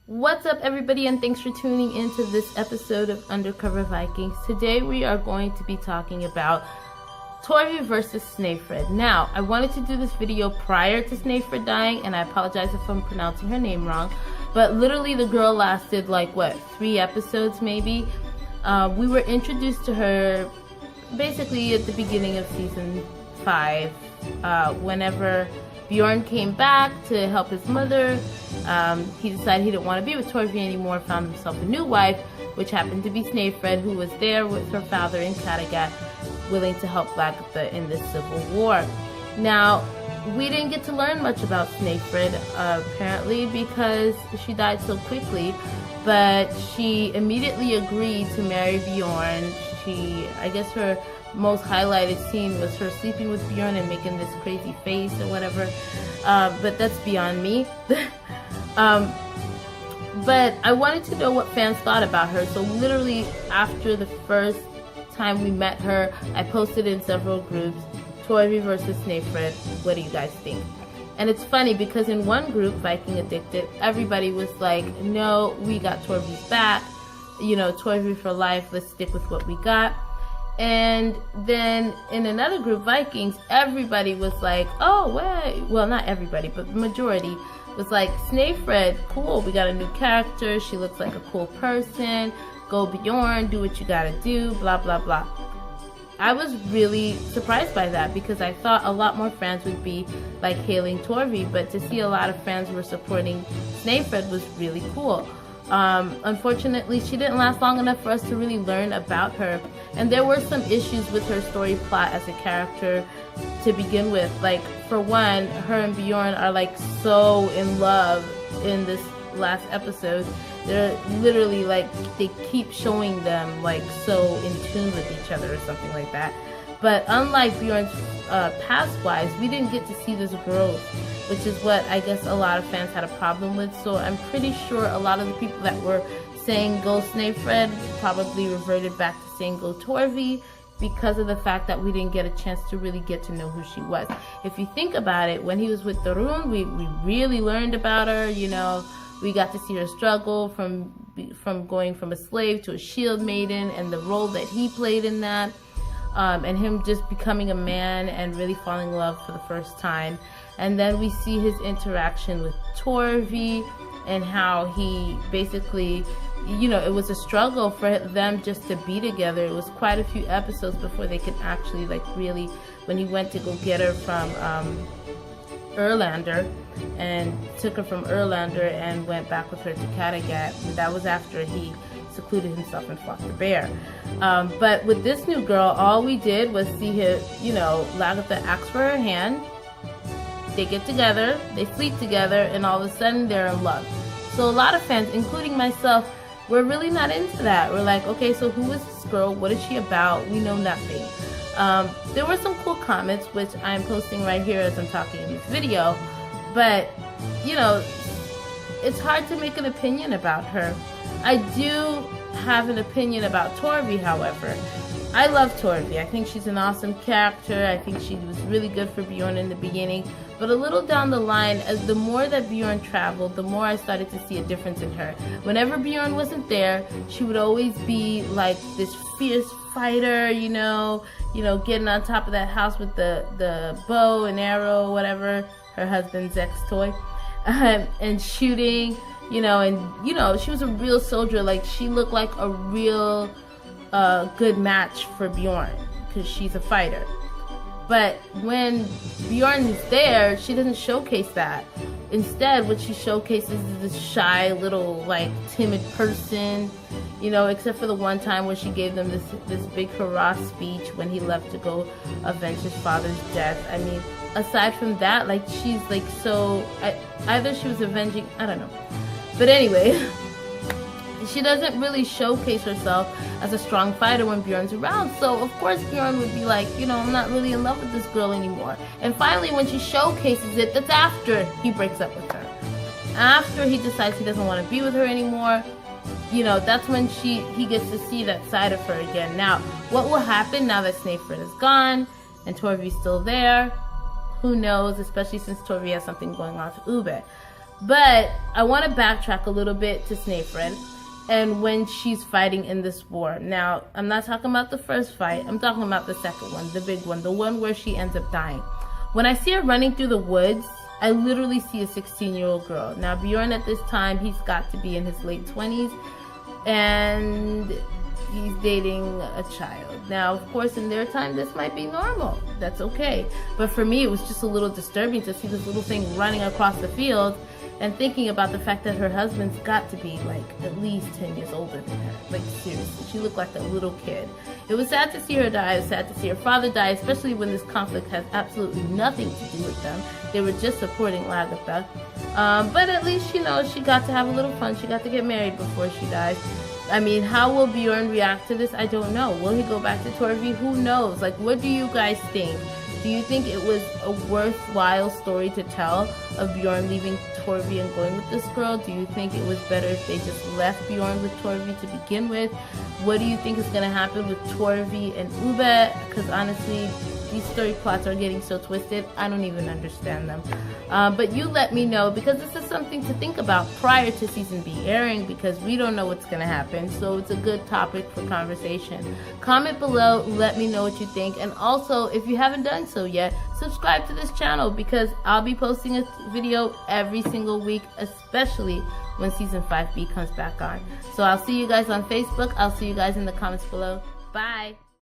What's up, everybody, and thanks for tuning into this episode of Undercover Vikings. Today we are going to be talking about Torvi versus Snaefrid. Now, I wanted to do this video prior to Snaefrid dying, and I apologize if I'm pronouncing her name wrong, but literally the girl lasted like, 3 episodes maybe? We were introduced to her basically at the beginning of season 5, whenever Bjorn came back to help his mother. He decided he didn't want to be with Torvi anymore, found himself a new wife, which happened to be Snaefrid, who was there with her father in Kattegat, willing to help Lagertha in this civil war. Now, we didn't get to learn much about Snaefrid, apparently, because she died so quickly, but she immediately agreed to marry Bjorn. I guess her most highlighted scene was her sleeping with Bjorn and making this crazy face or whatever, but that's beyond me. But I wanted to know what fans thought about her, so literally after the first time we met her, I posted in several groups, Torvi versus Snaefrid, what do you guys think? And it's funny because in one group, Viking Addicted, everybody was like, no, we got Torvi's back, you know, Torvi for life, let's stick with what we got. And then in another group, Vikings, everybody was like, oh, wait. Well, not everybody, but the majority was like, Snaefrid, cool, we got a new character, she looks like a cool person, go Bjorn, do what you gotta do, blah, blah, blah. I was really surprised by that because I thought a lot more fans would be like hailing Torvi, but to see a lot of fans were supporting Snaefrid was really cool. Unfortunately, she didn't last long enough for us to really learn about her, and there were some issues with her story plot as a character to begin with. Like, for one, her and Bjorn are like so in love in this last episode. They're literally like, they keep showing them like so in tune with each other or something like that. But unlike Bjorn's past wives, we didn't get to see this growth, which is what I guess a lot of fans had a problem with. So I'm pretty sure a lot of the people that were saying go Snaefrid probably reverted back to saying go Torvi because of the fact that we didn't get a chance to really get to know who she was. If you think about it, when he was with Torun, we really learned about her, you know. We got to see her struggle from going from a slave to a shield maiden and the role that he played in that. And him just becoming a man and really falling in love for the first time. And then we see his interaction with Torvi and how he basically, you know, it was a struggle for them just to be together. It was quite a few episodes before they could actually like really, when he went to go get her from Erlander and took her from Erlander and went back with her to Kattegat. That was after he secluded himself and fought the bear. But with this new girl, all we did was see him, you know, Lagertha ask for her hand. They get together, they sleep together, and all of a sudden they're in love. So a lot of fans, including myself, we're really not into that. We're like, okay, so who is this girl? What is she about? We know nothing. There were some cool comments, which I'm posting right here as I'm talking in this video. But, you know, it's hard to make an opinion about her. I do have an opinion about Torvi, however. I love Torvi. I think she's an awesome character. I think she was really good for Bjorn in the beginning. But a little down the line, as the more that Bjorn traveled, the more I started to see a difference in her. Whenever Bjorn wasn't there, she would always be like this fierce fighter, you know, getting on top of that house with the bow and arrow, whatever, her husband's ex-toy, and shooting. You know, and, you know, she was a real soldier. Like, she looked like a real good match for Bjorn because she's a fighter. But when Bjorn is there, she doesn't showcase that. Instead, what she showcases is this shy little, like, timid person, you know, except for the one time where she gave them this big hurrah speech when he left to go avenge his father's death. I mean, aside from that, like, she's, like, so... either she was avenging... I don't know. But anyway, she doesn't really showcase herself as a strong fighter when Bjorn's around. So, of course, Bjorn would be like, you know, I'm not really in love with this girl anymore. And finally, when she showcases it, that's after he breaks up with her. After he decides he doesn't want to be with her anymore, you know, that's when he gets to see that side of her again. Now, what will happen now that Snaefrid is gone and Torvi's still there? Who knows, especially since Torvi has something going on with Ube. But I want to backtrack a little bit to Snaefrid and when she's fighting in this war. Now, I'm not talking about the first fight. I'm talking about the second one, the big one, the one where she ends up dying. When I see her running through the woods, I literally see a 16-year-old girl. Now, Bjorn at this time, he's got to be in his late 20s, and he's dating a child. Now, of course, in their time, this might be normal. That's okay. But for me, it was just a little disturbing to see this little thing running across the field and thinking about the fact that her husband's got to be like at least 10 years older than her. Like, seriously, she looked like a little kid. It was sad to see her die. It was sad to see her father die, especially when this conflict has absolutely nothing to do with them. They were just supporting Lagertha. But at least, you know, she got to have a little fun. She got to get married before she died. I mean, how will Bjorn react to this? I don't know. Will he go back to Torvi? Who knows? Like, what do you guys think? Do you think it was a worthwhile story to tell of Bjorn leaving Torvi and going with this girl? Do you think it was better if they just left Bjorn with Torvi to begin with? What do you think is going to happen with Torvi and Ube? Because honestly, these story plots are getting so twisted, I don't even understand them. But you let me know, because this is something to think about prior to season B airing, because we don't know what's going to happen. So it's a good topic for conversation. Comment below, let me know what you think. And also, if you haven't done so yet, subscribe to this channel, because I'll be posting a video every single week, especially when season 5B comes back on. So I'll see you guys on Facebook. I'll see you guys in the comments below. Bye.